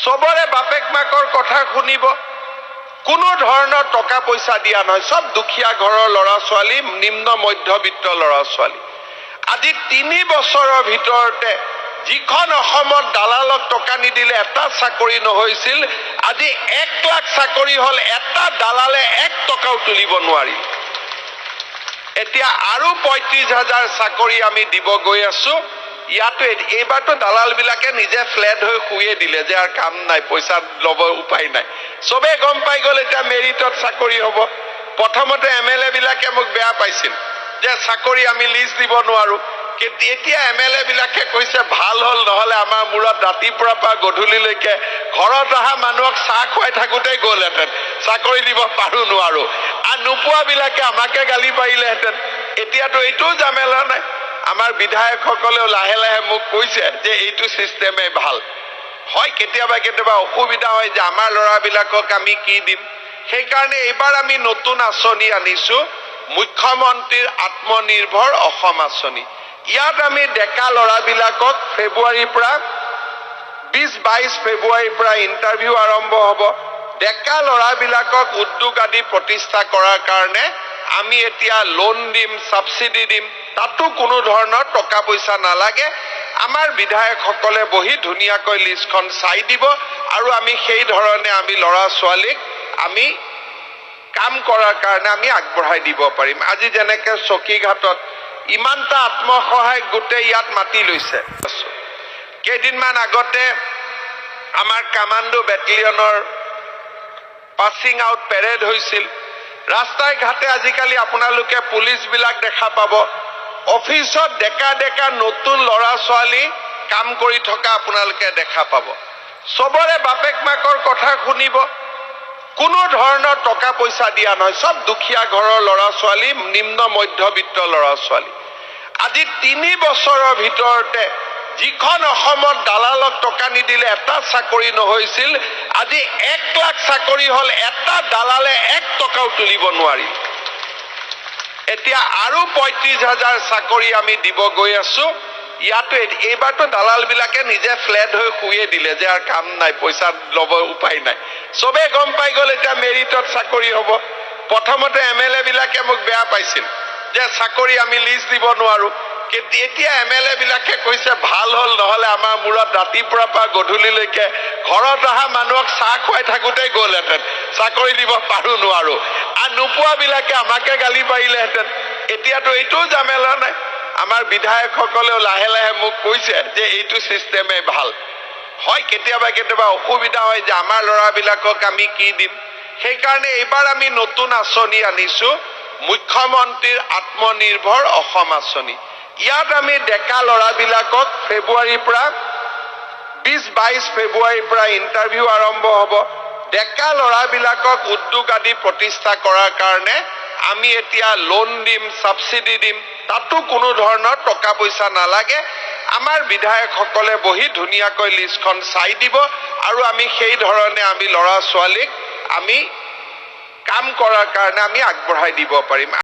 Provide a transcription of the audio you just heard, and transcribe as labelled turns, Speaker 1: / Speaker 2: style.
Speaker 1: সবৰে বাপেক মাকৰ কথা শুনিব, কোনো ধৰণৰ টকা পইচা দিয়া নহয়, সব দুখীয়া ঘৰৰ ল'ৰা ছোৱালী, নিম্ন মধ্যবিত্ত ল'ৰা ছোৱালী। আজি 3 বছৰৰ ভিতৰতে যিখন অসমত দালালক টকা নিদিলে এটা চাকৰি নহৈছিল, আজি 1 লাখ চাকৰি হল, এটা দালালে 1 টকাও তুলিব নোৱাৰিল। এতিয়া আৰু 35,000 চাকৰি আমি দিব গৈ আছো। ইয়াতো এইবাৰতো দালাল বিলাকে নিজে ফ্লেট হৈ শুয়ে দিলে যে আর কাম নাই, পইচা লব উপায় নাই। সবে গম পাই গল এতিয়া মেৰিটত চাকৰি হব। প্ৰথমতে MLA বিলাকে মোক বেয়া পাইছিল যে চাকৰি আমি লিষ্ট দিব নোৱাৰো, কিন্তু এতিয়া MLA বিলাকে কৈছে ভাল হল, নহলে আমাৰ মূৰত ৰাতিপুৱাৰ পৰা গধূলিলৈকে ঘৰত অহা মানুহক চাহ খুৱাই থাকোঁতে গ'লহেঁতেন, চাকৰি দিব পাৰো নোৱাৰো। আৰু নোপোৱা বিলাকে আমাকে গালি পাৰিলেহেঁতেন। এতিয়াতো এইটোও জামেলা নাই। আমাৰ বিধায়কসকলেও লাহে লাহে মোক কৈছে যে এইটো সিস্টেমে ভাল হয়। কেতিয়াবা কেতিয়াবা অসুবিধা হয় যে আমাৰ ল'ৰাবিলাকক আমি কি দিম। সেইকাৰণে এইবাৰ আমি নতুন আঁচনি আনিছো, মুখ্যমন্ত্ৰীৰ আত্মনিৰ্ভৰ অসম আঁচনি। ইয়াত আমি ডেকা ল'ৰাবিলাকক ফেব্ৰুৱাৰীৰ পৰা 20-22 ফেব্ৰুৱাৰীৰ পৰা ইণ্টাৰভিউ আৰম্ভ হ'ব। ডেকা ল'ৰাবিলাকক উদ্যোগ আদি প্ৰতিষ্ঠা কৰাৰ কাৰণে আমি এতিয়া লোন দিম, সাবসিডি দিম, তাতো কোনো ধৰণৰ টকা পইচা নালাগে। আমাৰ বিধায়কসকলে বহি ধুনীয়াকৈ লিষ্টখন চাই দিব আৰু আমি সেই ধৰণে আমি ল'ৰা ছোৱালীক আমি কাম কৰাৰ কাৰণে আমি আগবঢ়াই দিব পাৰিম। আজি যেনেকে চকীঘাটত ইমানটা আত্মসহায়ক গোটে ইয়াত মাতি লৈছে। কেইদিনমান আগতে আমাৰ কামাণ্ডো বেটেলিয়নৰ পাছিং আউট পেৰেড হৈছিল। ৰাস্তাই ঘাটে আজিকালি আপোনালোকে পুলিচ বিলাক দেখা পাব, অফিসত ডেকা ডেকা নতুন ল'ৰা ছোৱালী কাম কৰি থকা আপোনালোকে দেখা পাব। সবৰে বাপেক মাকৰ কথা শুনিব, কোনো ধৰণৰ টকা পইচা দিয়া নহয়, সব দুখীয়া ঘৰৰ ল'ৰা ছোৱালী, নিম্ন মধ্যবিত্ত ল'ৰা ছোৱালী। আজি 3 বছৰৰ ভিতৰতে যিখন অসমত দালালক টকা নিদিলে এটা চাকৰি নহৈছিল, আজি 1 লাখ চাকৰি হল, এটা দালালে 1 টকাও তুলিব নোৱাৰিল। এতিয়া আৰু 35,000 চাকৰি আমি দিব গৈ আছো। ইয়াতো এইবাৰতো দালাল বিলাকে নিজে ফ্লেট হৈ শুয়ে দিলে যে আর কাম নাই, পইচা লব উপায় নাই। সবে গম পাই গল এতিয়া মেৰিটত চাকৰি হব। প্ৰথমতে MLA বিলাকে মোক বেয়া পাইছিল যে চাকৰি আমি লিষ্ট দিব নোৱাৰো, কিন্তু এতিয়া MLA বিলাকে কৈছে ভাল হল, নহলে আমাৰ মূৰত ৰাতিপুৱাৰ পৰা গধূলিলৈকে ঘৰত অহা মানুহক চাহ খুৱাই থাকোঁতে গ'লহেঁতেন, চাকৰি দিব পাৰো নোৱাৰো। আৰু নোপোৱা বিলাকে আমাকে গালি পাৰিলেহেঁতেন। এতিয়াতো এইটোও জামেলা নাই। আমাৰ বিধায়কসকলেও লাহে লাহে মোক কৈছে যে এইটো সিস্টেমে ভাল হয়। কেতিয়াবা কেতিয়াবা অসুবিধা হয় যে আমাৰ ল'ৰাবিলাকক আমি কি দিম। সেইকাৰণে এইবাৰ আমি নতুন আঁচনি আনিছো, মুখ্যমন্ত্ৰীৰ আত্মনিৰ্ভৰ অসম আঁচনি। ইয়াত আমি ডেকা ল'ৰাবিলাকক ফেব্ৰুৱাৰীৰ পৰা 20-22 ফেব্ৰুৱাৰীৰ পৰা ইণ্টাৰভিউ আৰম্ভ হ'ব। ডেকা ল'ৰাবিলাকক উদ্যোগ আদি প্ৰতিষ্ঠা কৰাৰ কাৰণে আমি এতিয়া লোন দিম, সাবসিডি দিম, তাতো কোনো ধৰণৰ টকা পইচা নালাগে। আমাৰ বিধায়কসকলে বহি ধুনীয়াকৈ লিষ্টখন চাই দিব আৰু আমি সেই ধৰণে আমি ল'ৰা ছোৱালীক আমি কাম কৰাৰ কাৰণে আমি আগবঢ়াই দিব পাৰিম।